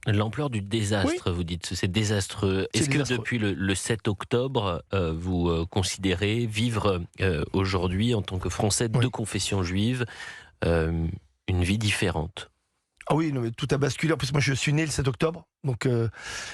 L'ampleur du Oui, désastre, vous dites, c'est désastreux. c'est Est-ce que désastreux. depuis le 7 octobre, vous considérez vivre aujourd'hui, en tant que Français de Oui. confession juive, euh, une vie différente? Ah oui, non, mais tout a basculé. En plus, moi, je suis né le 7 octobre, donc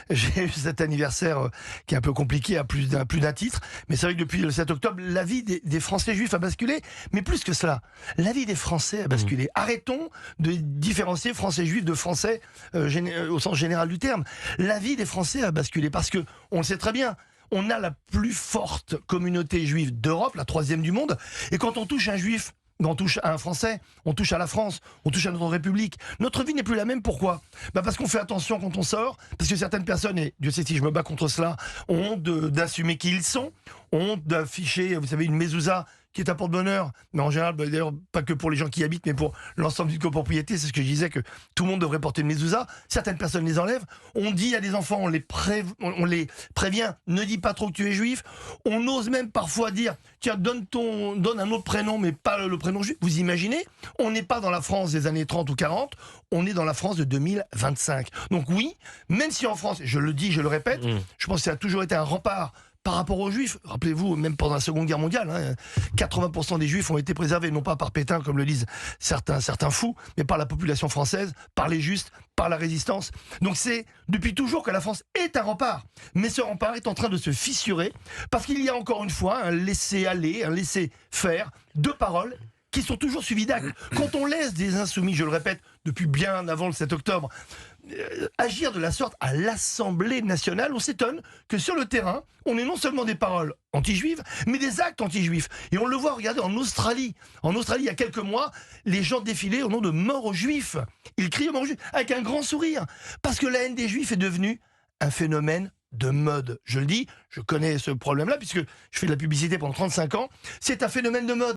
j'ai eu cet anniversaire qui est un peu compliqué à plus d'un titre. Mais c'est vrai que depuis le 7 octobre, la vie des Français juifs a basculé. Mais plus que cela, la vie des Français a Mhm. basculé. Arrêtons de différencier Français juifs de Français au sens général du terme. La vie des Français a basculé parce que, on le sait très bien, on a la plus forte communauté juive d'Europe, la troisième du monde. Et quand on touche un juif, on touche à un Français, on touche à la France, on touche à notre République. Notre vie n'est plus la même. Pourquoi ? Parce qu'on fait attention quand on sort, parce que certaines personnes, et Dieu sait si je me bats contre cela, ont honte d'assumer qui ils sont, ont honte d'afficher, vous savez, une mezouza qui est un porte-bonheur, mais en général, d'ailleurs, pas que pour les gens qui y habitent, mais pour l'ensemble d'une copropriété. C'est ce que je disais, que tout le monde devrait porter une mezouza. Certaines personnes les enlèvent. On dit à des enfants, on les prévient, ne dis pas trop que tu es juif. On ose même parfois dire, tiens, donne un autre prénom, mais pas le prénom juif. Vous imaginez ? On n'est pas dans la France des années 30 ou 40, on est dans la France de 2025. Donc oui, même si en France, je le dis, je le répète, Mhm. je pense que ça a toujours été un rempart par rapport aux Juifs. Rappelez-vous, même pendant la Seconde Guerre mondiale, 80% des Juifs ont été préservés, non pas par Pétain, comme le disent certains fous, mais par la population française, par les justes, par la résistance. Donc c'est depuis toujours que la France est un rempart. Mais ce rempart est en train de se fissurer, parce qu'il y a encore une fois un laisser-aller, un laisser-faire de paroles qui sont toujours suivis d'actes. Quand on laisse des insoumis, je le répète, depuis bien avant le 7 octobre, agir de la sorte à l'Assemblée nationale, on s'étonne que sur le terrain, on ait non seulement des paroles anti-juives, mais des actes anti-juifs. Et on le voit, regardez, en Australie. En Australie, il y a quelques mois, les gens défilaient au nom de mort aux juifs. Ils crient mort aux juifs, avec un grand sourire. Parce que la haine des juifs est devenue un phénomène de mode. Je le dis, je connais ce problème-là, puisque je fais de la publicité pendant 35 ans. C'est un phénomène de mode.